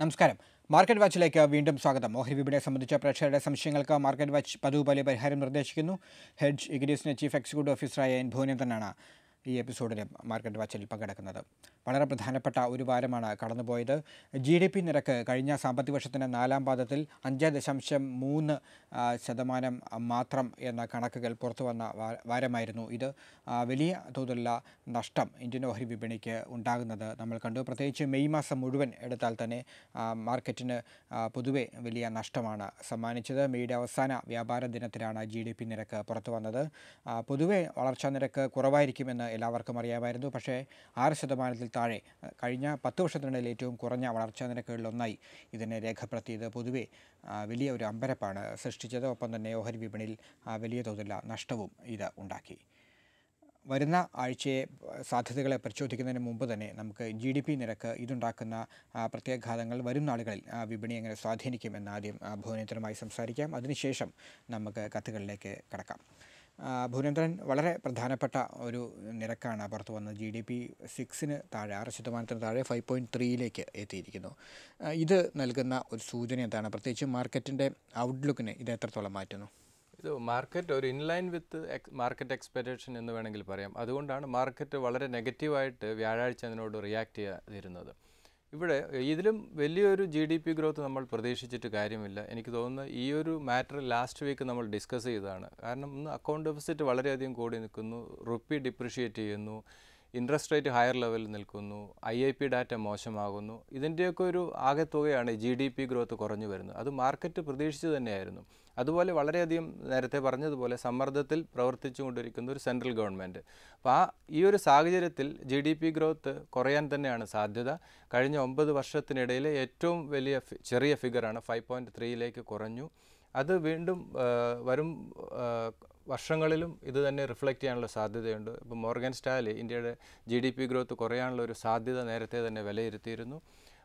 നമസ്കാരം. മാർക്കറ്റ് വാച്ചിലേക്ക് വീണ്ടും സ്വാഗതം. ഓഹരി വിപണിയെ സംബന്ധിച്ച പ്രേക്ഷകരുടെ സംശയങ്ങൾക്ക് മാർക്കറ്റ് വാച്ച് പതിവ് പോലെ പരിഹാരം നിർദ്ദേശിക്കുന്നു. ഹെഡ്ജ് ഇഗ്രീസിന്റെ ചീഫ് എക്സിക്യൂട്ടീവ് ഓഫീസറായ എൻ ഭുവനേന്ദ്രനാണ് ഈ എപ്പിസോഡിൽ മാർക്കറ്റ് വാച്ചിൽ പങ്കെടുക്കുന്നത്. വളരെ പ്രധാനപ്പെട്ട ഒരു വാരമാണ് കടന്നുപോയത്. GDP നിരക്ക് കഴിഞ്ഞ സാമ്പത്തിക വർഷത്തിൻ്റെ നാലാം പാദത്തിൽ 5.3% മാത്രം എന്ന കണക്കുകൾ പുറത്തു വന്ന വാരമായിരുന്നു ഇത്. വലിയ തോതിലുള്ള നഷ്ടം ഇന്ത്യൻ ഓഹരി വിപണിക്ക് ഉണ്ടാകുന്നത് നമ്മൾ കണ്ടു. പ്രത്യേകിച്ച് മെയ് മാസം മുഴുവൻ എടുത്താൽ തന്നെ മാർക്കറ്റിന് പൊതുവെ വലിയ നഷ്ടമാണ് സമ്മാനിച്ചത്. മെയ്യുടെ അവസാന വ്യാപാര ദിനത്തിലാണ് GDP നിരക്ക് പുറത്തു വന്നത്. പൊതുവെ വളർച്ചാ നിരക്ക് കുറവായിരിക്കുമെന്ന് എല്ലാവർക്കും അറിയാമായിരുന്നു. പക്ഷേ 6% താഴെ കഴിഞ്ഞ 10 വർഷത്തിനിടയിൽ ഏറ്റവും കുറഞ്ഞ വളർച്ചാ നിരക്കുകളിലൊന്നായി ഇതിനെ രേഖപ്പെടുത്തിയത് പൊതുവെ വലിയ ഒരു അമ്പരപ്പാണ് സൃഷ്ടിച്ചത്. ഒപ്പം തന്നെ ഓഹരി വിപണിയിൽ വലിയ തോതിലുള്ള നഷ്ടവും ഇത് ഉണ്ടാക്കി. വരുന്ന ആഴ്ചയെ സാധ്യതകളെ പരിശോധിക്കുന്നതിന് മുമ്പ് തന്നെ നമുക്ക് GDP നിരക്ക് ഇതുണ്ടാക്കുന്ന പ്രത്യാഘാതങ്ങൾ വരും നാളുകളിൽ വിപണി എങ്ങനെ സ്വാധീനിക്കുമെന്ന് ആദ്യം ഭുവനേന്ദ്രനുമായി സംസാരിക്കാം. അതിനുശേഷം നമുക്ക് കത്തുകളിലേക്ക് കടക്കാം. ഭുവനേന്ദ്രൻ, വളരെ പ്രധാനപ്പെട്ട ഒരു നിരക്കാണ് പുറത്തു വന്നത്. GDP 6% താഴെ 6% താഴെ 5.3 എത്തിയിരിക്കുന്നു. ഇത് നൽകുന്ന ഒരു സൂചന എന്താണ്? പ്രത്യേകിച്ച് മാർക്കറ്റിൻ്റെ ഔട്ട്ലുക്കിനെ ഇത് എത്രത്തോളം മാറ്റുന്നു? ഇത് മാർക്കറ്റ് ഒരു ഇൻലൈൻ വിത്ത് മാർക്കറ്റ് എക്സ്പെക്ടേഷൻ എന്ന് വേണമെങ്കിൽ പറയാം. അതുകൊണ്ടാണ് മാർക്കറ്റ് വളരെ നെഗറ്റീവായിട്ട് വ്യാഴാഴ്ച അതിനോട് റിയാക്ട് ചെയ്യാതിരുന്നത്. ഇവിടെ ഇതിലും വലിയൊരു GDP ഗ്രോത്ത് നമ്മൾ പ്രതീക്ഷിച്ചിട്ട് കാര്യമില്ല. എനിക്ക് തോന്നുന്നു ഈ ഒരു മാറ്റർ ലാസ്റ്റ് വീക്ക് നമ്മൾ ഡിസ്കസ് ചെയ്തതാണ്. കാരണം ഇന്ന് അക്കൗണ്ട് ഡെഫിസിറ്റ് വളരെയധികം കൂടി നിൽക്കുന്നു, റുപ്പി ഡിപ്രിഷിയേറ്റ് ചെയ്യുന്നു, ഇൻട്രസ്റ്റ് റേറ്റ് ഹയർ ലെവലിൽ നിൽക്കുന്നു, IIP ഡാറ്റ മോശമാകുന്നു. ഇതിൻ്റെയൊക്കെ ഒരു ആകെത്തുകയാണ് GDP ഗ്രോത്ത് കുറഞ്ഞു വരുന്നത്. അത് മാർക്കറ്റ് പ്രതീക്ഷിച്ച് തന്നെയായിരുന്നു. അതുപോലെ വളരെയധികം നേരത്തെ പറഞ്ഞതുപോലെ സമ്മർദ്ദത്തിൽ പ്രവർത്തിച്ചുകൊണ്ടിരിക്കുന്ന ഒരു സെൻട്രൽ ഗവൺമെൻറ്. അപ്പോൾ ഈ ഒരു സാഹചര്യത്തിൽ GDP ഗ്രോത്ത് കുറയാൻ തന്നെയാണ് സാധ്യത. കഴിഞ്ഞ 9 വർഷത്തിനിടയിലെ ഏറ്റവും വലിയ ചെറിയ ഫിഗറാണ് 5.3 കുറഞ്ഞു. അത് വീണ്ടും വരും വർഷങ്ങളിലും ഇത് തന്നെ റിഫ്ലക്റ്റ് ചെയ്യാനുള്ള സാധ്യതയുണ്ട്. ഇപ്പോൾ മോർഗൻ സ്റ്റാൻലി ഇന്ത്യയുടെ GDP ഗ്രോത്ത് കുറയാനുള്ള ഒരു സാധ്യത നേരത്തെ തന്നെ വിലയിരുത്തിയിരുന്നു.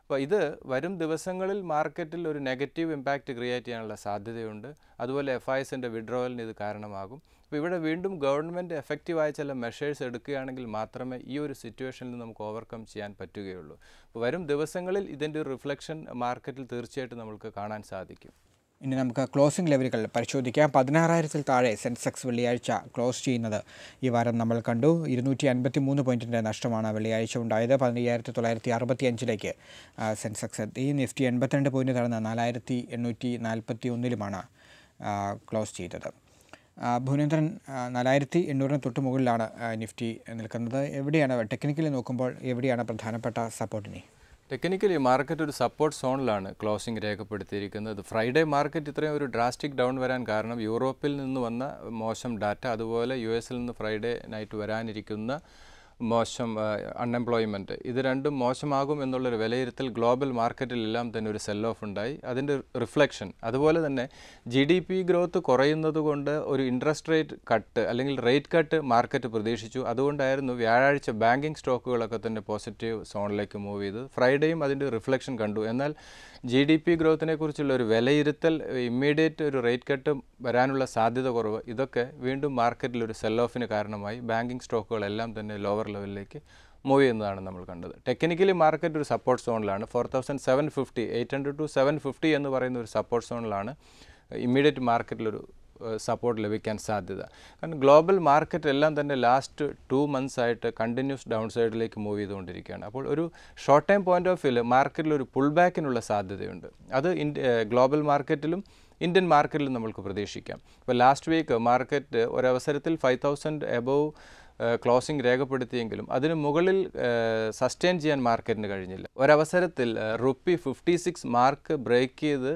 അപ്പോൾ ഇത് വരും ദിവസങ്ങളിൽ മാർക്കറ്റിൽ ഒരു നെഗറ്റീവ് ഇമ്പാക്റ്റ് ക്രിയേറ്റ് ചെയ്യാനുള്ള സാധ്യതയുണ്ട്. അതുപോലെ FISൻ്റെ വിഡ്രോവലിന് ഇത് കാരണമാകും. അപ്പോൾ ഇവിടെ വീണ്ടും ഗവൺമെൻറ് എഫക്റ്റീവായ ചില മെഷേഴ്സ് എടുക്കുകയാണെങ്കിൽ മാത്രമേ ഈ ഒരു സിറ്റുവേഷനിൽ നമുക്ക് ഓവർകം ചെയ്യാൻ പറ്റുകയുള്ളൂ. അപ്പോൾ വരും ദിവസങ്ങളിൽ ഇതിൻ്റെ ഒരു റിഫ്ലക്ഷൻ മാർക്കറ്റിൽ തീർച്ചയായിട്ടും നമുക്ക് കാണാൻ സാധിക്കും. ഇനി നമുക്ക് ക്ലോസിംഗ് ലെവലുകൾ പരിശോധിക്കാം. 16,000 താഴെ സെൻസെക്സ് വെള്ളിയാഴ്ച ക്ലോസ് ചെയ്യുന്നത് ഈ വാരം നമ്മൾ കണ്ടു. 253 പോയിൻറ്റിൻ്റെ നഷ്ടമാണ് വെള്ളിയാഴ്ച ഉണ്ടായത്. 15,965 സെൻസെക്സ് എത്തി. നിഫ്റ്റി 82 പോയിൻറ്റ് താഴ്ന്ന് 4,841 ക്ലോസ് ചെയ്തത്. ഭുവനേന്ദ്രൻ, 4,800 തൊട്ട് മുകളിലാണ് നിഫ്റ്റി നിൽക്കുന്നത്. എവിടെയാണ് ടെക്നിക്കലി നോക്കുമ്പോൾ എവിടെയാണ് പ്രധാനപ്പെട്ട സപ്പോർട്ടിനെ? ടെക്നിക്കലി മാർക്കറ്റ് ഒരു സപ്പോർട്ട് സോണിലാണ് ക്ലോസിംഗ് രേഖപ്പെടുത്തിയിരിക്കുന്നത്. ഫ്രൈഡേ മാർക്കറ്റ് ഇത്രയും ഒരു ഡ്രാസ്റ്റിക് ഡൗൺ വരാൻ കാരണം യൂറോപ്പിൽ നിന്ന് വന്ന മോശം ഡാറ്റ, അതുപോലെ US നിന്ന് ഫ്രൈഡേ നൈറ്റ് വരാനിരിക്കുന്ന മോശം അൺഎംപ്ലോയ്മെൻറ്റ്, ഇത് രണ്ടും മോശമാകും എന്നുള്ളൊരു വിലയിരുത്തൽ ഗ്ലോബൽ മാർക്കറ്റിലെല്ലാം തന്നെ ഒരു സെൽ ഓഫ് ഉണ്ടായി. അതിൻ്റെ റിഫ്ലക്ഷൻ, അതുപോലെ തന്നെ GDP ഗ്രോത്ത് കുറയുന്നത് കൊണ്ട് ഒരു ഇൻട്രസ്റ്റ് റേറ്റ് കട്ട് അല്ലെങ്കിൽ റേറ്റ് കട്ട് മാർക്കറ്റ് പ്രതീക്ഷിച്ചു. അതുകൊണ്ടായിരുന്നു വ്യാഴാഴ്ച ബാങ്കിങ് സ്റ്റോക്കുകളൊക്കെ തന്നെ പോസിറ്റീവ് സോണിലേക്ക് മൂവ് ചെയ്തത്. ഫ്രൈഡേയും അതിൻ്റെ റിഫ്ലക്ഷൻ കണ്ടു. എന്നാൽ GDP ഗ്രോത്തിനെ കുറിച്ചുള്ള ഒരു വിലയിരുത്തൽ, ഇമ്മീഡിയറ്റ് ഒരു റേറ്റ് കട്ട് വരാനുള്ള സാധ്യത കുറവ്, ഇതൊക്കെ വീണ്ടും മാർക്കറ്റിൽ ഒരു സെൽ ഓഫിന് കാരണമായി ബാങ്കിങ് സ്റ്റോക്കുകളെല്ലാം തന്നെ ലോവർ ലെവലിലേക്ക് മൂവ് ചെയ്യുന്നതാണ് നമ്മൾ കണ്ടത്. ടെക്നിക്കലി മാർക്കറ്റ് ഒരു സപ്പോർട്ട് സോണിലാണ്. 4,750 800 to 750 എന്ന് പറയുന്ന ഒരു സപ്പോർട്ട് സോണിലാണ് ഇമ്മീഡിയറ്റ് മാർക്കറ്റിലൊരു സപ്പോർട്ട് ലഭിക്കാൻ സാധ്യത. കാരണം ഗ്ലോബൽ മാർക്കറ്റ് എല്ലാം തന്നെ ലാസ്റ്റ് 2 months ആയിട്ട് കണ്ടിന്യൂസ് ഡൗൺ സൈഡിലേക്ക് മൂവ് ചെയ്തുകൊണ്ടിരിക്കുകയാണ്. അപ്പോൾ ഒരു ഷോർട്ട് ടൈം പോയിന്റ് ഓഫ് വ്യൂവിൽ മാർക്കറ്റിൽ ഒരു പുൾ ബാക്കിനുള്ള സാധ്യതയുണ്ട്. അത് ഗ്ലോബൽ മാർക്കറ്റിലും ഇന്ത്യൻ മാർക്കറ്റിലും നമുക്ക് പ്രതീക്ഷിക്കാം. ഇപ്പോൾ ലാസ്റ്റ് വീക്ക് മാർക്കറ്റ് ഒരവസരത്തിൽ 5,000 എബവ് ക്ലോസിംഗ് രേഖപ്പെടുത്തിയെങ്കിലും അതിന് മുകളിൽ സസ്റ്റെയിൻ ചെയ്യാൻ മാർക്കറ്റിന് കഴിഞ്ഞില്ല. ഒരവസരത്തിൽ റുപ്പി 56 മാർക്ക് ബ്രേക്ക് ചെയ്ത്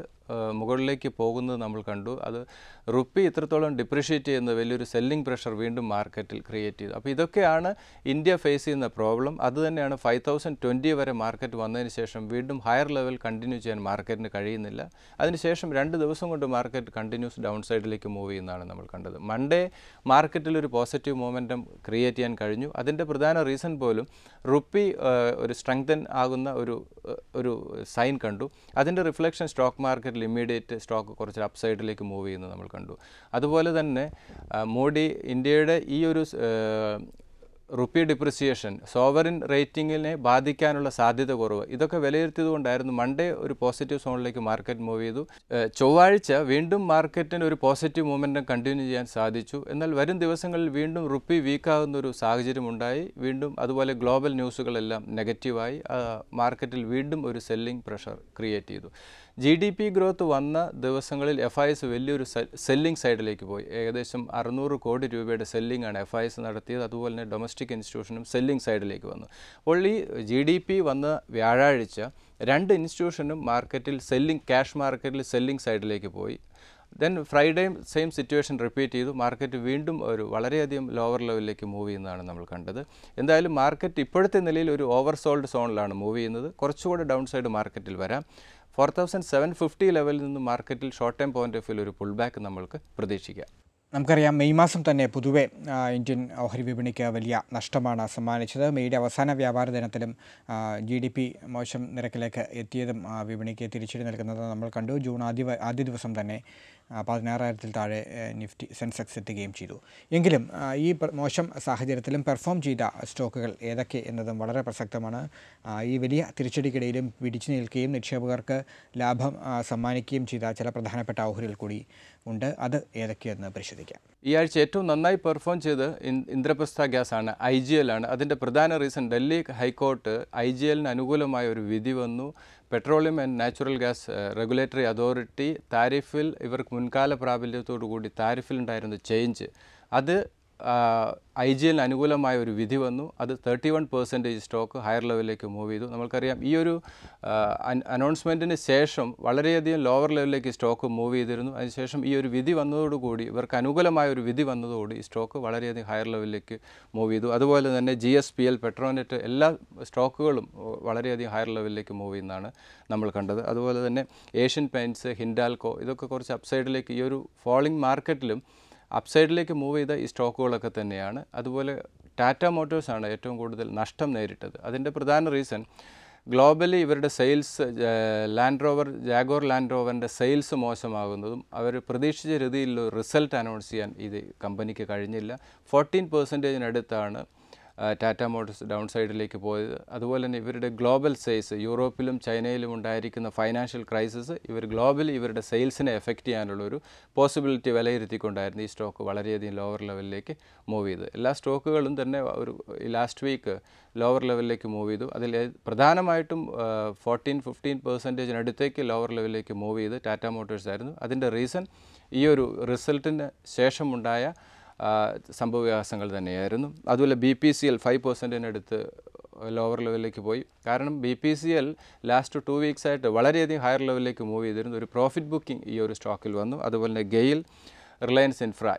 മുകളിലേക്ക് പോകുന്നത് നമ്മൾ കണ്ടു. അത് റുപ്പി ഇത്രത്തോളം ഡിപ്രിഷിയേറ്റ് ചെയ്യുന്ന വലിയൊരു സെല്ലിംഗ് പ്രഷർ വീണ്ടും മാർക്കറ്റിൽ ക്രിയേറ്റ് ചെയ്തു. അപ്പോൾ ഇതൊക്കെയാണ് ഇന്ത്യ ഫേസ് ചെയ്യുന്ന പ്രോബ്ലം. അതുതന്നെയാണ് 5,020 വരെ മാർക്കറ്റ് വന്നതിന് ശേഷം വീണ്ടും ഹയർ ലെവൽ കണ്ടിന്യൂ ചെയ്യാൻ മാർക്കറ്റിന് കഴിയുന്നില്ല. അതിനുശേഷം 2 ദിവസം കൊണ്ട് മാർക്കറ്റ് കണ്ടിന്യൂസ് ഡൗൺ സൈഡിലേക്ക് മൂവ് ചെയ്യുന്നതാണ് നമ്മൾ കണ്ടത്. മൺഡേ മാർക്കറ്റിൽ ഒരു പോസിറ്റീവ് മൊമെൻറ്റം ക്രിയേറ്റ് ചെയ്യാൻ കഴിഞ്ഞു. അതിൻ്റെ പ്രധാന റീസൺ പോലും റുപ്പി ഒരു സ്ട്രെങ്തൻ ആകുന്ന ഒരു സൈൻ കണ്ടു. അതിൻ്റെ റിഫ്ലക്ഷൻ സ്റ്റോക്ക് മാർക്കറ്റിൽ ഇമ്മീഡിയറ്റ് സ്റ്റോക്ക് കുറച്ച് അപ്സൈഡിലേക്ക് മൂവ് ചെയ്യുന്നത് നമ്മൾ കണ്ടു. അതുപോലെ തന്നെ മോഡി ഇന്ത്യയുടെ ഈ ഒരു റുപ്പി ഡിപ്രിസിയേഷൻ, സോവറിൻ റേറ്റിങ്ങിനെ ബാധിക്കാനുള്ള സാധ്യത കുറവ്, ഇതൊക്കെ വിലയിരുത്തിയതുകൊണ്ടായിരുന്നു മൺഡേ ഒരു പോസിറ്റീവ് സോണിലേക്ക് മാർക്കറ്റ് മൂവ് ചെയ്തു. ചൊവ്വാഴ്ച വീണ്ടും മാർക്കറ്റിന് ഒരു പോസിറ്റീവ് മൂവ്മെൻറ്റം കണ്ടിന്യൂ ചെയ്യാൻ സാധിച്ചു. എന്നാൽ വരും ദിവസങ്ങളിൽ വീണ്ടും റുപ്പി വീക്കാകുന്ന ഒരു സാഹചര്യമുണ്ടായി. വീണ്ടും അതുപോലെ ഗ്ലോബൽ ന്യൂസുകളെല്ലാം നെഗറ്റീവായി മാർക്കറ്റിൽ വീണ്ടും ഒരു സെല്ലിംഗ് പ്രഷർ ക്രിയേറ്റ് ചെയ്തു. GDP ഗ്രോത്ത് വന്ന ദിവസങ്ങളിൽ FIs വലിയൊരു സെല്ലിംഗ് സൈഡിലേക്ക് പോയി. ഏകദേശം 600 കോടി രൂപയുടെ സെല്ലിംഗ് ആണ് FIs നടത്തിയത്. അതുപോലെ തന്നെ ഡൊമസ്റ്റിക് ഇൻസ്റ്റിറ്റ്യൂഷനും സെല്ലിംഗ് സൈഡിലേക്ക് വന്നു. അപ്പോൾ ഈ GDP വന്ന വ്യാഴാഴ്ച 2 ഇൻസ്റ്റിറ്റ്യൂഷനും മാർക്കറ്റിൽ ക്യാഷ് മാർക്കറ്റിൽ സെല്ലിംഗ് സൈഡിലേക്ക് പോയി. ദെൻ ഫ്രൈഡേയും സെയിം സിറ്റുവേഷൻ റിപ്പീറ്റ് ചെയ്തു. മാർക്കറ്റ് വീണ്ടും ഒരു വളരെയധികം ലോവർ ലെവലിലേക്ക് മൂവ് ചെയ്യുന്നതാണ് നമ്മൾ കണ്ടത്. എന്തായാലും മാർക്കറ്റ് ഇപ്പോഴത്തെ നിലയിൽ ഒരു ഓവർസോൾഡ് സോണിലാണ് മൂവ് ചെയ്യുന്നത്. കുറച്ചുകൂടെ ഡൗൺ സൈഡ് മാർക്കറ്റിൽ വരാം. 4750 ലെവലിൽ നിന്ന് മാർക്കറ്റിൽ short time point of view ഒരു പുൾ ബാക്ക് നമ്മൾക്ക് പ്രതീക്ഷിക്കാം. നമുക്കറിയാം മെയ് മാസം തന്നെ പൊതുവെ ഇന്ത്യൻ ഓഹരി വിപണിക്ക് വലിയ നഷ്ടമാണ് സമ്മാനിച്ചത്. മെയ്യുടെ അവസാന വ്യാപാര ദിനത്തിലും GDP മോശം നിരക്കിലേക്ക് എത്തിയതും വിപണിക്ക് തിരിച്ചടി നൽകുന്നത് നമ്മൾ കണ്ടു. ജൂൺ ആദ്യ ദിവസം തന്നെ 16,000-ൽ താഴെ നിഫ്റ്റി സെൻസെക്സ് എത്തുകയും ചെയ്തു. എങ്കിലും ഈ മോശം സാഹചര്യത്തിലും പെർഫോം ചെയ്ത സ്റ്റോക്കുകൾ ഏതൊക്കെ എന്നതും വളരെ പ്രസക്തമാണ്. ഈ വലിയ തിരിച്ചടിക്കിടയിലും പിടിച്ചു നിൽക്കുകയും നിക്ഷേപകർക്ക് ലാഭം സമ്മാനിക്കുകയും ചെയ്ത ചില പ്രധാനപ്പെട്ട ഓഹരികൾ കൂടി ഉണ്ട്. അത് ഏതൊക്കെയെന്ന് പരിശോധിക്കാം. ഈ ആഴ്ച ഏറ്റവും നന്നായി പെർഫോം ചെയ്ത് ഇന്ദ്രപ്രസ്ഥ ഗ്യാസ് ആണ്, IGL ആണ്. അതിൻ്റെ പ്രധാന റീസൺ ഡൽഹി ഹൈക്കോർട്ട് IGLന് അനുകൂലമായ ഒരു വിധി വന്നു. Petroleum and natural gas regulatory authority താരിഫിൽ ഇവർക്ക് മുൻകാല പ്രാബല്യത്തോടു കൂടി താരിഫിലുണ്ടായിരുന്ന ചേഞ്ച് അത് IGLന് അനുകൂലമായ ഒരു വിധി വന്നു. അത് 31% സ്റ്റോക്ക് ഹയർ ലെവലിലേക്ക് മൂവ് ചെയ്തു. നമ്മൾക്കറിയാം ഈ ഒരു അനൗൺസ്മെൻറ്റിന് ശേഷം വളരെയധികം ലോവർ ലെവലിലേക്ക് സ്റ്റോക്ക് മൂവ് ചെയ്തിരുന്നു. അതിനുശേഷം ഈ ഒരു വിധി വന്നതോടുകൂടി ഇവർക്ക് അനുകൂലമായ ഒരു വിധി വന്നതോടുകൂടി ഈ സ്റ്റോക്ക് വളരെയധികം ഹയർ ലെവലിലേക്ക് മൂവ് ചെയ്തു. അതുപോലെ തന്നെ GSPL, പെട്രോനെറ്റ് എല്ലാ സ്റ്റോക്കുകളും വളരെയധികം ഹയർ ലെവലിലേക്ക് മൂവ് ചെയ്യുന്നതാണ് നമ്മൾ കണ്ടത്. അതുപോലെ തന്നെ ഏഷ്യൻ പെയിൻറ്റ്സ്, ഹിൻഡാൽകോ ഇതൊക്കെ കുറച്ച് അപ്സൈഡിലേക്ക് ഈ ഒരു ഫോളിംഗ് മാർക്കറ്റിലും അപ്സൈഡിലേക്ക് മൂവ് ചെയ്ത ഈ സ്റ്റോക്കുകളൊക്കെ തന്നെയാണ്. അതുപോലെ ടാറ്റ മോട്ടോഴ്സാണ് ഏറ്റവും കൂടുതൽ നഷ്ടം നേരിട്ടത്. അതിൻ്റെ പ്രധാന റീസൺ ഗ്ലോബലി ഇവരുടെ സെയിൽസ് ജാഗോർ ലാൻഡ് റോവറിൻ്റെ സെയിൽസ് മോശമാകുന്നതും അവർ പ്രതീക്ഷിച്ച രീതിയിലുള്ള റിസൾട്ട് അനൗൺസ് ചെയ്യാൻ ഇത് കമ്പനിക്ക് കഴിഞ്ഞില്ല. 14% ടാറ്റ മോട്ടോഴ്സ് ഡൗൺ സൈഡിലേക്ക് പോയത്. അതുപോലെ തന്നെ ഇവരുടെ ഗ്ലോബൽ സെയിൽസ് യൂറോപ്പിലും ചൈനയിലും ഉണ്ടായിരിക്കുന്ന ഫൈനാൻഷ്യൽ ക്രൈസിസ് ഗ്ലോബലി ഇവരുടെ സെയിൽസിനെ എഫക്റ്റ് ചെയ്യാനുള്ളൊരു പോസിബിലിറ്റി വിലയിരുത്തിക്കൊണ്ടായിരുന്നു ഈ സ്റ്റോക്ക് വളരെയധികം ലോവർ ലെവലിലേക്ക് മൂവ് ചെയ്തത്. എല്ലാ സ്റ്റോക്കുകളും തന്നെ ഒരു ലാസ്റ്റ് വീക്ക് ലോവർ ലെവലിലേക്ക് മൂവ് ചെയ്തു. അതിൽ പ്രധാനമായിട്ടും 14-15% ലോവർ ലെവലിലേക്ക് മൂവ് ചെയ്ത് ടാറ്റ മോട്ടോഴ്സ് ആയിരുന്നു. അതിൻ്റെ റീസൺ ഈ ഒരു റിസൾട്ടിന് ശേഷമുണ്ടായ സംഭവവികാസങ്ങൾ തന്നെയായിരുന്നു. അതുപോലെ BPCL 5% ലോവർ ലെവലിലേക്ക് പോയി. കാരണം BPCL ലാസ്റ്റ് 2 വീക്സായിട്ട് വളരെയധികം ഹയർ ലെവലിലേക്ക് മൂവ് ചെയ്തിരുന്നു. ഒരു പ്രോഫിറ്റ് ബുക്കിംഗ് ഈ ഒരു സ്റ്റോക്കിൽ വന്നു. അതുപോലെ തന്നെ ഗെയിൽ, റിലയൻസ് ഇൻഫ്ര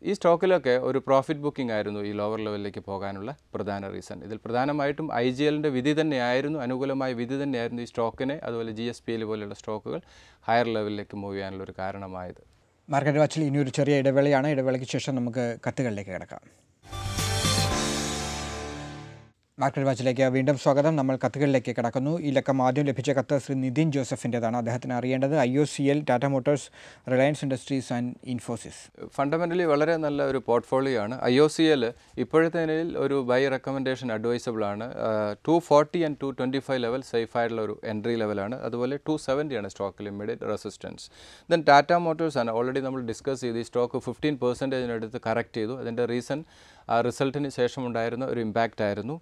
ഈ സ്റ്റോക്കിലൊക്കെ ഒരു പ്രോഫിറ്റ് ബുക്കിംഗ് ആയിരുന്നു ഈ ലോവർ ലെവലിലേക്ക് പോകാനുള്ള പ്രധാന റീസൺ. ഇതിൽ പ്രധാനമായിട്ടും IGLൻ്റെ വിധി തന്നെയായിരുന്നു, അനുകൂലമായ വിധി തന്നെയായിരുന്നു ഈ സ്റ്റോക്കിനെ അതുപോലെ GSPL പോലെയുള്ള സ്റ്റോക്കുകൾ ഹയർ ലെവലിലേക്ക് മൂവ് ചെയ്യാനുള്ള ഒരു കാരണമായത്. മാർക്കറ്റ് വാച്ചിൽ ഇനിയൊരു ചെറിയ ഇടവേളയാണ്. ഇടവേളയ്ക്ക് ശേഷം നമുക്ക് കത്തുകളിലേക്ക് കിടക്കാം. മാർക്കറ്റ് വാച്ചിലേക്ക് വീണ്ടും സ്വാഗതം. നമ്മൾ കത്തുകളിലേക്ക് കിടക്കുന്നു. ഈ ലക്കം ആദ്യം ലഭിച്ച കത്ത് ശ്രീ നിതിൻ ജോസഫിൻ്റെതാണ്. അദ്ദേഹത്തിന് അറിയേണ്ടത് IOCL, Tata Motors, Reliance industries and Infosys. Fundamentally വളരെ നല്ല ഒരു പോർട്ട്ഫോളിയോ ആണ്. IOCL ഇപ്പോഴത്തെ നിലയിൽ ഒരു ബൈ റെക്കമെൻഡേഷൻ അഡ്വൈസബിൾ ആണ്. 240 and 225 ലെവൽ സേഫ് ആയിട്ടുള്ള ഒരു എൻട്രി ലെവലാണ്. അതുപോലെ 270 ആണ് സ്റ്റോക്കിൽ immediate resistance. Then Tata Motors ആണ് ഓൾറെഡി നമ്മൾ ഡിസ്കസ് ചെയ്ത് ഈ സ്റ്റോക്ക് 15% കറക്റ്റ് ചെയ്തു. അതിൻ്റെ റീസൺ റിസൾട്ടിന് ശേഷമുണ്ടായിരുന്ന ഒരു ഇമ്പാക്റ്റ് ആയിരുന്നു.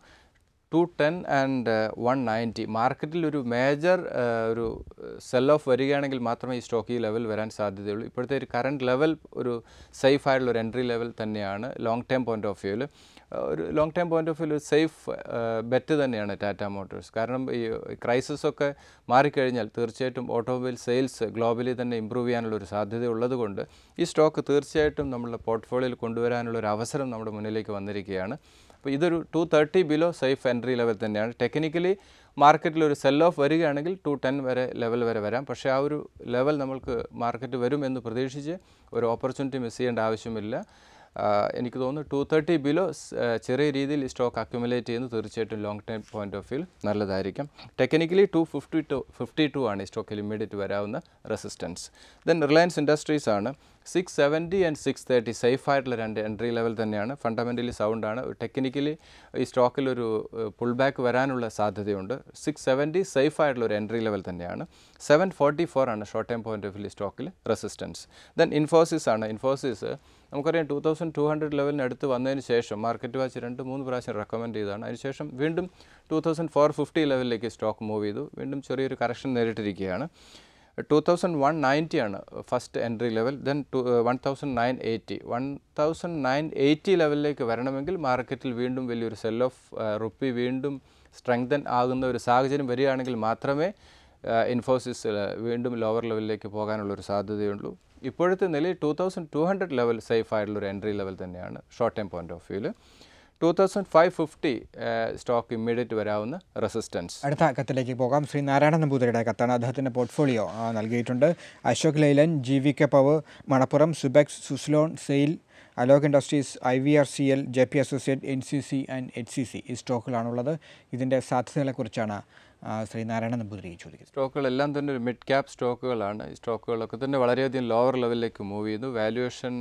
210 and 190 മാർക്കറ്റിൽ ഒരു മേജർ ഒരു സെൽ ഓഫ് വരികയാണെങ്കിൽ മാത്രമേ ഈ സ്റ്റോക്ക് ഈ ലെവൽ വരാൻ സാധ്യതയുള്ളൂ. ഇപ്പോഴത്തെ ഒരു കറണ്ട് ലെവൽ ഒരു സേഫ് ആയിട്ടുള്ള ഒരു എൻട്രി ലെവൽ തന്നെയാണ്. ലോങ് ടൈം പോയിൻ്റ് ഓഫ് വ്യൂവിൽ ഒരു സേഫ് ബെറ്റ് തന്നെയാണ് ടാറ്റ മോട്ടോഴ്സ്. കാരണം ഈ ക്രൈസിസൊക്കെ മാറിക്കഴിഞ്ഞാൽ തീർച്ചയായിട്ടും ഓട്ടോമൊബൈൽ സെയിൽസ് ഗ്ലോബലി തന്നെ ഇമ്പ്രൂവ് ചെയ്യാനുള്ള ഒരു സാധ്യത ഉള്ളതുകൊണ്ട് ഈ സ്റ്റോക്ക് തീർച്ചയായിട്ടും നമ്മളുടെ പോർട്ട്ഫോളിയോയിൽ കൊണ്ടുവരാനുള്ള ഒരു അവസരം നമ്മുടെ മുന്നിലേക്ക് വന്നിരിക്കുകയാണ്. അപ്പോൾ ഇതൊരു 230 ബിലോ സേഫ് എൻട്രി ലെവൽ തന്നെയാണ്. ടെക്നിക്കലി മാർക്കറ്റിൽ ഒരു സെൽ ഓഫ് വരികയാണെങ്കിൽ 210 ലെവൽ വരെ വരാം. പക്ഷേ ആ ഒരു ലെവൽ നമ്മൾക്ക് മാർക്കറ്റ് വരും എന്ന് പ്രതീക്ഷിച്ച് ഒരു ഓപ്പർച്യൂണിറ്റി മിസ് ചെയ്യേണ്ട ആവശ്യമില്ല. എനിക്ക് തോന്നുന്നു 230 ബിലോ ചെറിയ രീതിയിൽ ഈ സ്റ്റോക്ക് അക്യുമുലേറ്റ് ചെയ്യുന്നത് തീർച്ചയായിട്ടും long time point of view നല്ലതായിരിക്കും. ടെക്നിക്കലി 252 ആണ് ഈ സ്റ്റോക്കിൽ ഇമ്മീഡിയറ്റ് വരാവുന്ന റെസിസ്റ്റൻസ്. ദെൻ റിലയൻസ് ഇൻഡസ്ട്രീസ് ആണ്. 670 and 630 സേഫ് ആയിട്ടുള്ള രണ്ട് എൻട്രി ലെവൽ തന്നെയാണ്. ഫണ്ടമെൻ്റലി സൗണ്ടാണ്. ടെക്നിക്കലി ഈ സ്റ്റോക്കിൽ ഒരു പുൾ ബാക്ക് വരാനുള്ള സാധ്യതയുണ്ട്. 670 സേഫ് ആയിട്ടുള്ള ഒരു എൻട്രി ലെവൽ തന്നെയാണ്. 744 ആണ് short time point of view സ്റ്റോക്കിൽ റെസിസ്റ്റൻസ്. ദെൻ ഇൻഫോസിസ് ആണ്. ഇൻഫോസിസ് നമുക്കറിയാം 2200 ലെവലിന് അടുത്ത് വന്നതിന് ശേഷം മാർക്കറ്റ് വാച്ച് 2-3 പ്രാവശ്യം റെക്കമെൻഡ് ചെയ്തതാണ്. അതിനുശേഷം വീണ്ടും 2450 ലെവലിലേക്ക് സ്റ്റോക്ക് മൂവ് ചെയ്തു. വീണ്ടും ചെറിയൊരു കറക്ഷൻ നേരിട്ടിരിക്കുകയാണ്. 2190 ആണ് ഫസ്റ്റ് എൻട്രി ലെവൽ. ദെൻ 1980 ലെവലിലേക്ക് വരണമെങ്കിൽ മാർക്കറ്റിൽ വീണ്ടും വലിയൊരു സെൽ ഓഫ് റുപ്പി വീണ്ടും സ്ട്രെങ്തൻ ആകുന്ന ഒരു സാഹചര്യം വരികയാണെങ്കിൽ മാത്രമേ ഇൻഫോസിസ് വീണ്ടും ലോവർ ലെവലിലേക്ക് പോകാനുള്ളൊരു സാധ്യതയുള്ളൂ. ഇപ്പോഴത്തെ നിലയിൽ 2200 ലെവൽ സേഫ് ആയിട്ടുള്ളൊരു എൻട്രി ലെവൽ തന്നെയാണ് ഷോർട്ട് ടൈം പോയിന്റ് ഓഫ് വ്യൂവിൽ. 2550 സ്റ്റോക്ക് ഇമ്മീഡിയറ്റ് വരാവുന്ന റെസിസ്റ്റൻസ്. അടുത്ത കത്തിലേക്ക് പോകാം. ശ്രീ നാരായണ നമ്പൂതിരിയുടെ കത്താണ്. അദ്ദേഹത്തിൻ്റെ പോർട്ട്ഫോളിയോ നൽകിയിട്ടുണ്ട്. Ashok Leyland, GVK power, Manappuram, Subex, Suzlon, SAIL, Alok industries, IVRCL, JP associate, NCC and HCC ഈ സ്റ്റോക്കുകളാണുള്ളത്. ഇതിൻ്റെ സാധ്യതകളെക്കുറിച്ചാണ് ശ്രീ നാരായണ നമ്പൂതിരി ചോദിക്കുന്നത്. സ്റ്റോക്കുകളെല്ലാം തന്നെ ഒരു മിഡ് ക്യാപ് സ്റ്റോക്കുകളാണ്. ഈ സ്റ്റോക്കുകളൊക്കെ തന്നെ വളരെയധികം ലോവർ ലെവലിലേക്ക് മൂവ് ചെയ്യുന്നു. വാല്യുവേഷൻ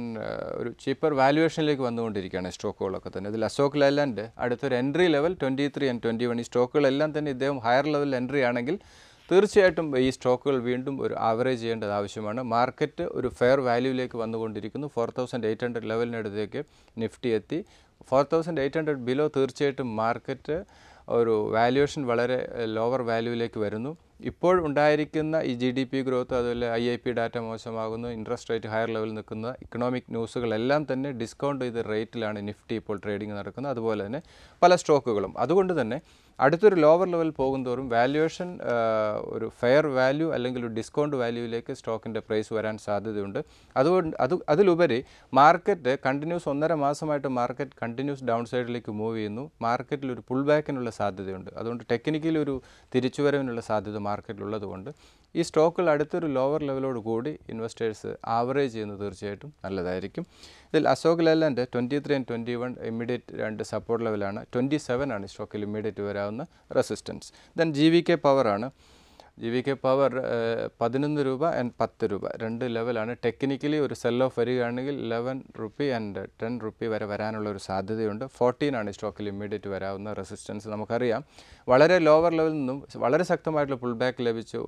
ഒരു ചീപ്പർ വാല്യുവേഷനിലേക്ക് വന്നുകൊണ്ടിരിക്കുകയാണ് സ്റ്റോക്കുകളൊക്കെ തന്നെ. ഇതിൽ അശോക് ലൈലാൻഡ് അടുത്തൊരു എൻട്രി ലെവൽ 23 and 21. ഈ സ്റ്റോക്കുകളെല്ലാം തന്നെ ഇദ്ദേഹം ഹയർ ലെവൽ എൻട്രി ആണെങ്കിൽ തീർച്ചയായിട്ടും ഈ സ്റ്റോക്കുകൾ വീണ്ടും ഒരു ആവറേജ് ചെയ്യേണ്ടത് ആവശ്യമാണ്. മാർക്കറ്റ് ഒരു ഫെയർ വാല്യൂവിലേക്ക് വന്നുകൊണ്ടിരിക്കുന്നു. 4800 ലെവലിനടുത്തേക്ക് നിഫ്റ്റി എത്തി. 4800 ബിലോ തീർച്ചയായിട്ടും മാർക്കറ്റ് ഒരു വാല്യുവേഷൻ വളരെ ലോവർ വാല്യൂവിലേക്ക് വരുന്നു. ഇപ്പോൾ ഉണ്ടായിരിക്കുന്ന ഈ GDP ഗ്രോത്ത്, അതുപോലെ IIP ഡാറ്റ മോശമാകുന്നു, ഇൻട്രസ്റ്റ് റേറ്റ് ഹയർ ലെവലിൽ നിൽക്കുന്ന ഇക്കണോമിക് ന്യൂസുകളെല്ലാം തന്നെ ഡിസ്കൗണ്ട് ചെയ്ത റേറ്റിലാണ് നിഫ്റ്റി ഇപ്പോൾ ട്രേഡിംഗ് നടക്കുന്നത്. അതുപോലെ തന്നെ പല സ്റ്റോക്കുകളും. അതുകൊണ്ട് തന്നെ അടുത്തൊരു ലോവർ ലെവൽ പോകുന്തോറും വാല്യുവേഷൻ ഒരു ഫെയർ വാല്യൂ അല്ലെങ്കിൽ ഒരു ഡിസ്കൗണ്ട് വാല്യൂവിലേക്ക് സ്റ്റോക്കിൻ്റെ പ്രൈസ് വരാൻ സാധ്യതയുണ്ട്. അതിലുപരി മാർക്കറ്റ് കണ്ടിന്യൂസ് 1.5 മാസമായിട്ട് മാർക്കറ്റ് കണ്ടിന്യൂസ് ഡൗൺ സൈഡിലേക്ക് മൂവ് ചെയ്യുന്നു. മാർക്കറ്റിൽ ഒരു പുൾ ബാക്കിനുള്ള സാധ്യതയുണ്ട്. അതുകൊണ്ട് ടെക്നിക്കലി ഒരു തിരിച്ചുവരവിനുള്ള സാധ്യത മാർക്കറ്റിലുള്ളതുകൊണ്ട് ഈ സ്റ്റോക്കുകൾ അടുത്തൊരു ലോവർ ലെവലോട് കൂടി ഇൻവെസ്റ്റേഴ്സ് ആവറേജ് ചെയ്യുന്നത് തീർച്ചയായിട്ടും നല്ലതായിരിക്കും. ഇതിൽ അശോക് ലൈലാൻഡ് 23 and 21 ഇമ്മീഡിയറ്റ് രണ്ട് സപ്പോർട്ട് ലെവലാണ്. 27 ആണ് സ്റ്റോക്കിൽ ഇമ്മീഡിയറ്റ് വരാവുന്ന റെസിസ്റ്റൻസ്. ദെൻ GVK പവറാണ്. GVK പവർ 11 രൂപ ആൻഡ് 10 രൂപ രണ്ട് ലെവലാണ്. ടെക്നിക്കലി ഒരു സെൽ ഓഫ് വരികയാണെങ്കിൽ 11 റുപ്പി ആൻഡ് 10 റുപ്പി വരെ വരാനുള്ള ഒരു സാധ്യതയുണ്ട്. 14 ആണ് സ്റ്റോക്കിൽ ഇമ്മീഡിയറ്റ് വരാവുന്ന റെസിസ്റ്റൻസ്. നമുക്കറിയാം വളരെ ലോവർ ലെവലിൽ നിന്നും വളരെ ശക്തമായിട്ടുള്ള പുൾ ബാക്ക് ലഭിച്ചു.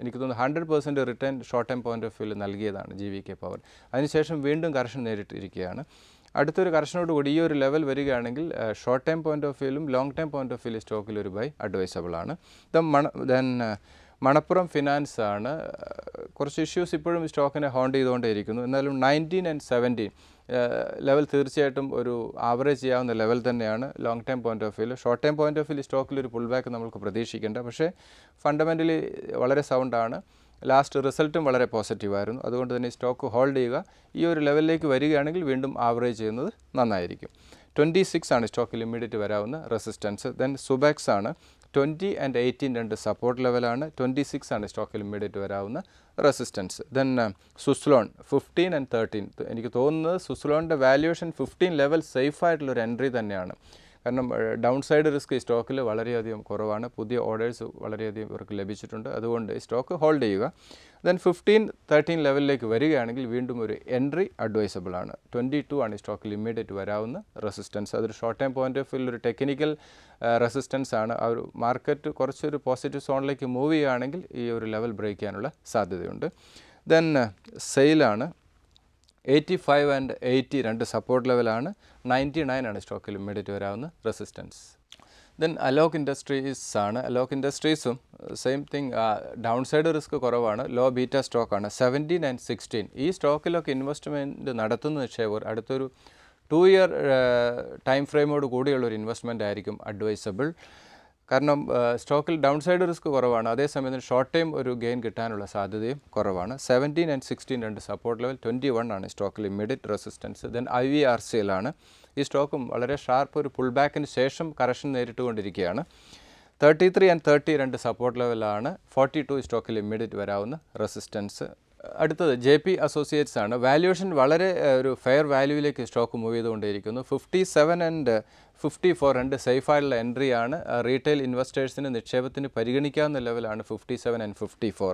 എനിക്ക് തോന്നുന്നു 100% return short time point of വ്യൂവിൽ നൽകിയതാണ് GVK പവർ. അതിനുശേഷം വീണ്ടും കറക്ഷൻ നേരിട്ടിരിക്കുകയാണ്. അടുത്തൊരു കറക്ഷനോട് കൂടി ഈ ഒരു ലെവൽ വരികയാണെങ്കിൽ ഷോർട്ട് ടൈം പോയിന്റ് ഓഫ് വ്യൂവിലും ലോങ് ടൈം പോയിന്റ് ഓഫ് വ്യൂവിൽ സ്റ്റോക്കിൽ ഒരു ബൈ അഡ്വൈസബിൾ ആണ്. ദെൻ മണപ്പുറം ഫിനാൻസ് ആണ്. കുറച്ച് ഇഷ്യൂസ് ഇപ്പോഴും സ്റ്റോക്കിനെ ഹോണ്ട് ചെയ്തുകൊണ്ടേയിരിക്കുന്നു. എന്നാലും 19 and 17 ലെവൽ തീർച്ചയായിട്ടും ഒരു ആവറേജ് ചെയ്യാവുന്ന ലെവൽ തന്നെയാണ് ലോങ് ടൈം പോയിന്റ് ഓഫ് വ്യൂവിൽ. ഷോർട്ട് ടൈം പോയിന്റ് ഓഫ് വ്യൂവിൽ സ്റ്റോക്കിൽ ഒരു പുൾ ബാക്ക് നമുക്ക് പ്രതീക്ഷിക്കേണ്ട. പക്ഷേ ഫണ്ടമെൻ്റലി വളരെ സൗണ്ടാണ്. ലാസ്റ്റ് റിസൾട്ടും വളരെ പോസിറ്റീവായിരുന്നു. അതുകൊണ്ട് തന്നെ സ്റ്റോക്ക് ഹോൾഡ് ചെയ്യുക. ഈ ഒരു ലെവലിലേക്ക് വരികയാണെങ്കിൽ വീണ്ടും ആവറേജ് ചെയ്യുന്നത് നന്നായിരിക്കും. 26 ആണ് സ്റ്റോക്കിൽ ഇമ്മീഡിയറ്റ് വരാവുന്ന റെസിസ്റ്റൻസ്. ദെൻ സുബെക്സ് ആണ്. 20 and 18 രണ്ട് സപ്പോർട്ട് ലെവലാണ്. 26 ആണ് സ്റ്റോക്കിൽ ഇമ്മീഡിയറ്റ് വരാവുന്ന റെസിസ്റ്റൻസ്. Then Suzlon 15 and 13. എനിക്ക് തോന്നുന്നത് സുസ്ലോണിൻ്റെ വാല്യുവേഷൻ 15 ലെവൽ സേഫ് ആയിട്ടുള്ളൊരു എൻട്രി തന്നെയാണ്. കാരണം ഡൗൺ സൈഡ് റിസ്ക് ഈ സ്റ്റോക്കിൽ വളരെയധികം കുറവാണ്. പുതിയ ഓർഡേഴ്സ് വളരെയധികം ഇവർക്ക് ലഭിച്ചിട്ടുണ്ട്. അതുകൊണ്ട് ഈ സ്റ്റോക്ക് ഹോൾഡ് ചെയ്യുക. ദെൻ 15-13 ലെവലിലേക്ക് വരികയാണെങ്കിൽ വീണ്ടും ഒരു എൻട്രി അഡ്വൈസബിൾ ആണ്. 22 ആണ് ഈ സ്റ്റോക്കിൽ ഇമ്മീഡിയറ്റ് വരാവുന്ന റെസിസ്റ്റൻസ്. അതൊരു ഷോർട്ട് ടൈം പോയിന്റ് ഓഫ് വ്യൂവിൽ ഒരു ടെക്നിക്കൽ റെസിസ്റ്റൻസ് ആണ്. ആ ഒരു മാർക്കറ്റ് കുറച്ചൊരു പോസിറ്റീവ് സോണിലേക്ക് മൂവ് ചെയ്യുകയാണെങ്കിൽ ഈ ഒരു ലെവൽ ബ്രേക്ക് ചെയ്യാനുള്ള സാധ്യതയുണ്ട്. ദെൻ സെയിലാണ്. 85 and 80 രണ്ട് സപ്പോർട്ട് ലെവലാണ്. 99 ആണ് സ്റ്റോക്കിൽ ഇമ്മീഡിയറ്റ് വരാവുന്ന റെസിസ്റ്റൻസ്. ദെൻ അലോക് ഇൻഡസ്ട്രീസ് ആണ്. അലോക് ഇൻഡസ്ട്രീസും same thing, downside risk കുറവാണ്. ലോ ബീറ്റ സ്റ്റോക്കാണ്. 17 and 16 ഈ സ്റ്റോക്കിലൊക്കെ ഇൻവെസ്റ്റ്മെൻറ്റ് നടത്തുന്ന നിക്ഷേപകർ അടുത്തൊരു 2 year ടൈം ഫ്രെയിമോട് കൂടിയുള്ളൊരു ഇൻവെസ്റ്റ്മെൻ്റ് ആയിരിക്കും അഡ്വൈസബിൾ. കാരണം സ്റ്റോക്കിൽ ഡൗൺ സൈഡ് റിസ്ക് കുറവാണ്. അതേസമയം ഷോർട്ട് ടൈം ഒരു ഗെയിൻ കിട്ടാനുള്ള സാധ്യതയും കുറവാണ്. 17 and 16 രണ്ട് സപ്പോർട്ട് ലെവൽ. 21 ആണ് സ്റ്റോക്കിൽ ഇമ്മീഡിയറ്റ് റെസിസ്റ്റൻസ്. ദെൻ IVRCL ആണ്. ഈ സ്റ്റോക്കും വളരെ ഷാർപ്പ് ഒരു പുൾ ബാക്കിന് ശേഷം കറക്ഷൻ നേരിട്ടുകൊണ്ടിരിക്കുകയാണ്. 33 and 30 രണ്ട് സപ്പോർട്ട് ലെവലാണ്. 42 സ്റ്റോക്കിൽ ഇമ്മീഡിയറ്റ് വരാവുന്ന റെസിസ്റ്റൻസ്. അടുത്തത് JP അസോസിയേറ്റ്സ് ആണ്. വാല്യുവേഷൻ വളരെ ഒരു ഫെയർ വാല്യൂവിലേക്ക് സ്റ്റോക്ക് മൂവ് ചെയ്തുകൊണ്ടേയിരിക്കുന്നു. 57 and 54 രണ്ട് സേഫായിട്ടുള്ള എൻട്രിയാണ്. റീറ്റെയിൽ ഇൻവെസ്റ്റേഴ്സിന് നിക്ഷേപത്തിന് പരിഗണിക്കാവുന്ന ലെവലാണ് 57 and 54.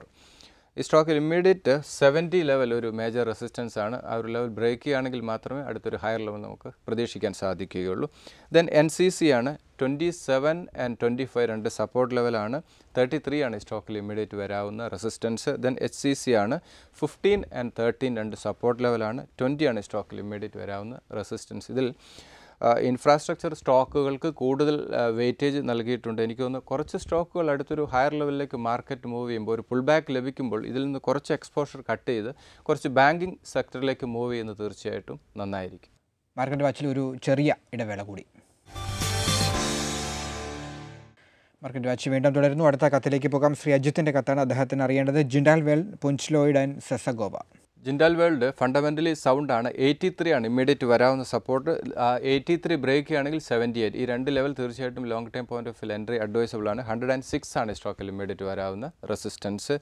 ഈ സ്റ്റോക്കിൽ ഇമ്മീഡിയറ്റ് 70 ലെവൽ ഒരു മേജർ റെസിസ്റ്റൻസ് ആണ്. ആ ഒരു ലെവൽ ബ്രേക്ക് ചെയ്യുകയാണെങ്കിൽ മാത്രമേ അടുത്തൊരു ഹയർ ലെവൽ നമുക്ക് പ്രതീക്ഷിക്കാൻ സാധിക്കുകയുള്ളൂ. ദെൻ NCC ആണ് 27 and 25 രണ്ട് സപ്പോർട്ട് ലെവലാണ്. 33 ആണ് ഈ സ്റ്റോക്കിൽ ഇമ്മീഡിയറ്റ് വരാവുന്ന റെസിസ്റ്റൻസ്. ദെൻ HCC ആണ് 15 and 13 രണ്ട് സപ്പോർട്ട് ലെവലാണ്. 20 ആണ് ഈ സ്റ്റോക്കിൽ ഇമ്മീഡിയറ്റ് വരാവുന്ന റെസിസ്റ്റൻസ്. ഇതിൽ ഇൻഫ്രാസ്ട്രക്ചർ സ്റ്റോക്കുകൾക്ക് കൂടുതൽ വെയിറ്റേജ് നൽകിയിട്ടുണ്ട്. എനിക്ക് തോന്നുന്നു കുറച്ച് സ്റ്റോക്കുകൾ അടുത്തൊരു ഹയർ ലെവലിലേക്ക് മാർക്കറ്റ് മൂവ് ചെയ്യുമ്പോൾ ഒരു പുൾ ബാക്ക് ലഭിക്കുമ്പോൾ ഇതിൽ നിന്ന് കുറച്ച് എക്സ്പോഷർ കട്ട് ചെയ്ത് കുറച്ച് ബാങ്കിങ് സെക്ടറിലേക്ക് മൂവ് ചെയ്യുന്നത് തീർച്ചയായിട്ടും നന്നായിരിക്കും. മാർക്കറ്റ് വാച്ചിൽ ഒരു ചെറിയ ഇടവേള കൂടി. മാർക്കറ്റ് വാച്ച് വീണ്ടും തുടരുന്നു. അടുത്ത കത്തിലേക്ക് പോകാം. ശ്രീ അജിത്തിൻ്റെ കത്താണ്. അദ്ദേഹത്തിന് അറിയേണ്ടത് Jindal well, Punj Lloyd and Sesa Goa. Jindal world fundamentally സൗണ്ടാണ്. 83 ആണ് ഇമ്മീഡിയറ്റ് വരാവുന്ന സപ്പോർട്ട്. 83 ബ്രേക്ക് ആണെങ്കിൽ 78. ഈ രണ്ട് ലെവൽ തീർച്ചയായിട്ടും long time point of view entry advisable ആണ്. 106 ആണ് സ്റ്റോക്കിൽ ഇമ്മീഡിയറ്റ് വരാവുന്ന resistance.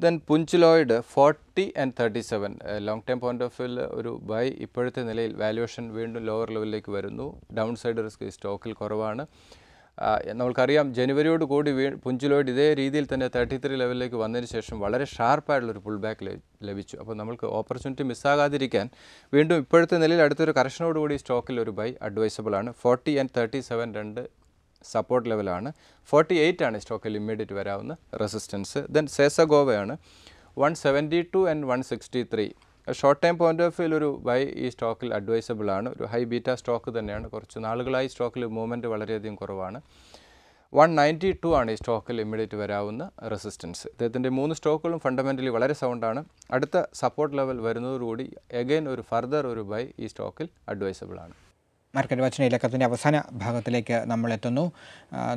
Then punch Lloyd 40 and 37 long time point of view ഒരു ബൈ. ഇപ്പോഴത്തെ നിലയിൽ വാല്യുവേഷൻ വീണ്ടും ലോവർ ലെവലിലേക്ക് വരുന്നു. ഡൗൺ സൈഡ് റിസ്ക് ഈ സ്റ്റോക്കിൽ കുറവാണ്. നമുക്കറിയാം ജനുവരിയോട് കൂടി പുഞ്ച് ലോയിഡ് ഇതേ രീതിയിൽ തന്നെ 33 ലെവലിലേക്ക് വന്നതിന് ശേഷം വളരെ ഷാർപ്പായിട്ടുള്ളൊരു പുൾ ബാക്ക് ലഭിച്ചു. അപ്പോൾ നമുക്ക് ഓപ്പർച്യൂണിറ്റി മിസ്സാകാതിരിക്കാൻ വീണ്ടും ഇപ്പോഴത്തെ നിലയിൽ അടുത്തൊരു കറക്ഷനോടുകൂടി സ്റ്റോക്കിൽ ഒരു ബൈ അഡ്വൈസബിൾ ആണ്. 40 and 37 രണ്ട് സപ്പോർട്ട് ലെവലാണ്. 48 ആണ് സ്റ്റോക്കിൽ ഇമ്മീഡിയറ്റ് വരാവുന്ന റെസിസ്റ്റൻസ്. ദെൻ സെസഗോവയാണ് 172 and 163. Short time point of view ഒരു ബൈ ഈ സ്റ്റോക്കിൽ അഡ്വൈസബിൾ ആണ്. ഒരു ഹൈ ബീറ്റ സ്റ്റോക്ക് തന്നെയാണ്. കുറച്ച് നാളുകളായി സ്റ്റോക്കിൽ മൂവ്മെൻറ്റ് വളരെയധികം കുറവാണ്. 192 ആണ് ഈ സ്റ്റോക്കിൽ ഇമ്മീഡിയറ്റ് വരാവുന്ന റെസിസ്റ്റൻസ്. ഇദ്ദേഹത്തിൻ്റെ 3 സ്റ്റോക്കുകളും ഫണ്ടമെൻ്റലി വളരെ സൗണ്ടാണ്. അടുത്ത സപ്പോർട്ട് ലെവൽ വരുന്നതോടുകൂടി എഗെയിൻ ഒരു ഫർദർ ഒരു ബൈ ഈ സ്റ്റോക്കിൽ അഡ്വൈസബിൾ ആണ്. മാർക്കറ്റ് വാച്ചിൻ്റെ ഇലക്കത്തിൻ്റെ അവസാന ഭാഗത്തിലേക്ക് നമ്മൾ എത്തുന്നു.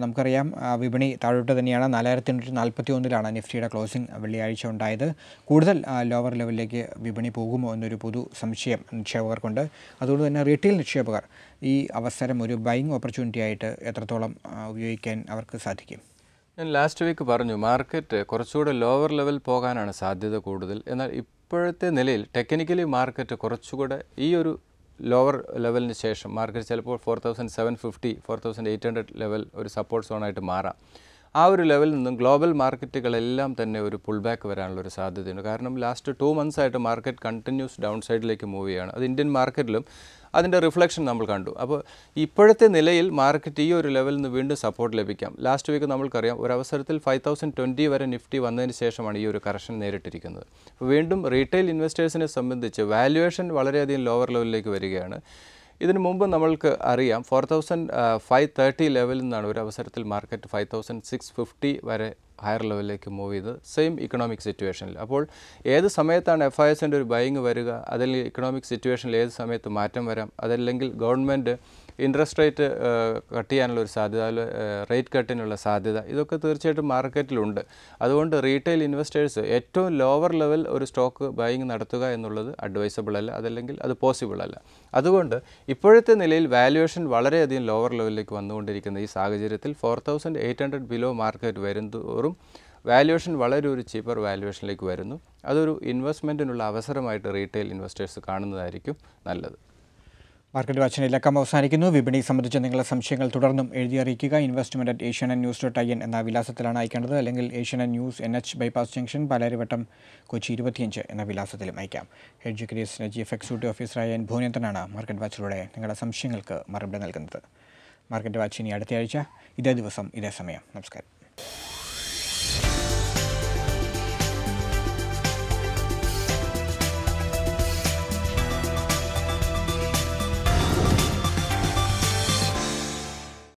നമുക്കറിയാം വിപണി താഴോട്ട് തന്നെയാണ്. 4841 നിഫ്റ്റിയുടെ ക്ലോസിംഗ് വെള്ളിയാഴ്ച ഉണ്ടായത്. കൂടുതൽ ലോവർ ലെവലിലേക്ക് വിപണി പോകുമോ എന്നൊരു പൊതു സംശയം നിക്ഷേപകർക്കുണ്ട്. അതുകൊണ്ട് തന്നെ റീറ്റെയിൽ നിക്ഷേപകർ ഈ അവസരം ഒരു ബൈയിങ് ഓപ്പർച്യൂണിറ്റി ആയിട്ട് എത്രത്തോളം ഉപയോഗിക്കാൻ അവർക്ക് സാധിക്കും? ഞാൻ ലാസ്റ്റ് വീക്ക് പറഞ്ഞു മാർക്കറ്റ് കുറച്ചുകൂടെ ലോവർ ലെവൽ പോകാനാണ് സാധ്യത കൂടുതൽ. എന്നാൽ ഇപ്പോഴത്തെ നിലയിൽ ടെക്നിക്കലി മാർക്കറ്റ് കുറച്ചുകൂടെ ഈ ഒരു ലോവർ ലെവലിന് ശേഷം മാർക്കറ്റ് ചിലപ്പോൾ 4750 4800 ലെവൽ ഒരു സപ്പോർട്ട് സോണായിട്ട് മാറാം. ആ ഒരു ലെവലിൽ നിന്നും ഗ്ലോബൽ മാർക്കറ്റുകളെല്ലാം തന്നെ ഒരു പുൾ ബാക്ക് വരാനുള്ളൊരു സാധ്യതയുണ്ട്. കാരണം ലാസ്റ്റ് 2 months ആയിട്ട് മാർക്കറ്റ് കണ്ടിന്യൂസ് ഡൗൺ സൈഡിലേക്ക് മൂവ് ചെയ്യുകയാണ്. അത് ഇന്ത്യൻ മാർക്കറ്റിലും അതിൻ്റെ റിഫ്ലക്ഷൻ നമ്മൾ കണ്ടു. അപ്പോൾ ഇപ്പോഴത്തെ നിലയിൽ മാർക്കറ്റ് ഈ ഒരു ലെവലിൽ നിന്ന് വീണ്ടും സപ്പോർട്ട് ലഭിക്കാം. ലാസ്റ്റ് വീക്ക് നമ്മൾക്കറിയാം ഒരു അവസരത്തിൽ 5020 വരെ നിഫ്റ്റി വന്നതിന് ശേഷമാണ് ഈ ഒരു കറക്ഷൻ നേരിട്ടിരിക്കുന്നത്. അപ്പോൾ വീണ്ടും റീറ്റെയിൽ ഇൻവെസ്റ്റേഴ്സിനെ സംബന്ധിച്ച് വാല്യുവേഷൻ വളരെയധികം ലോവർ ലെവലിലേക്ക് വരികയാണ്. ഇതിനു മുമ്പ് നമ്മൾക്ക് അറിയാം 4530 ലെവലിൽ നിന്നാണ് ഒരു അവസരത്തിൽ മാർക്കറ്റ് 5650 വരെ ഹയർ ലെവലിലേക്ക് മൂവ് ചെയ്ത് സെയിം ഇക്കണോമിക് സിറ്റുവേഷനിൽ. അപ്പോൾ ഏത് സമയത്താണ് FISൻ്റെ ഒരു ബൈയിങ് വരിക, അതല്ലെങ്കിൽ ഇക്കണോമിക് സിറ്റുവേഷനിൽ ഏത് സമയത്ത് മാറ്റം വരാം, അതല്ലെങ്കിൽ ഗവൺമെൻറ് ഇൻട്രസ്റ്റ് റേറ്റ് കട്ട് ചെയ്യാനുള്ള ഒരു സാധ്യത, റേറ്റ് കട്ടിനുള്ള സാധ്യത, ഇതൊക്കെ തീർച്ചയായിട്ടും മാർക്കറ്റിലുണ്ട്. അതുകൊണ്ട് റീറ്റെയിൽ ഇൻവെസ്റ്റേഴ്സ് ഏറ്റവും ലോവർ ലെവൽ ഒരു സ്റ്റോക്ക് ബൈയിങ് നടത്തുക എന്നുള്ളത് അഡ്വൈസബിൾ അല്ല, അതല്ലെങ്കിൽ അത് പോസിബിൾ അല്ല. അതുകൊണ്ട് ഇപ്പോഴത്തെ നിലയിൽ വാല്യുവേഷൻ വളരെയധികം ലോവർ ലെവലിലേക്ക് വന്നുകൊണ്ടിരിക്കുന്ന ഈ സാഹചര്യത്തിൽ 4800 ബിലോ മാർക്കറ്റ് വരുന്നതോറും വാല്യുവേഷൻ വളരെ ഒരു ചീപ്പർ വാല്യുവേഷനിലേക്ക് വരുന്നു. അതൊരു ഇൻവെസ്റ്റ്മെൻറ്റിനുള്ള അവസരമായിട്ട് റീറ്റെയിൽ ഇൻവെസ്റ്റേഴ്സ് കാണുന്നതായിരിക്കും നല്ലത്. മാർക്കറ്റ് വാച്ചിൻ്റെ ഇലക്കം അവസാനിക്കുന്നു. വിപണി സംബന്ധിച്ച് നിങ്ങളുടെ സംശയങ്ങൾ തുടർന്നും എഴുതി അറിയിക്കുക. investment@asiannews.in എന്ന വിലാസത്തിലാണ് അയക്കേണ്ടത്. അല്ലെങ്കിൽ Asianet news NH bypass junction Palarivattom Kochi 25 എന്ന വിലാസത്തിലും അയക്കാം. ഹെഡ്ജ് ക്രിയേഴ്സിൻ്റെ ചീഫ് എക്സിക്യൂട്ടീവ് ഓഫീസറായ ഭുവനേന്ദ്രനാണ് മാർക്കറ്റ് വാച്ചിലൂടെ നിങ്ങളുടെ സംശയങ്ങൾക്ക് മറുപടി നൽകുന്നത്. മാർക്കറ്റ് വാച്ച് ഇനി അടുത്തയാഴ്ച ഇതേ ദിവസം ഇതേ സമയം. നമസ്കാരം.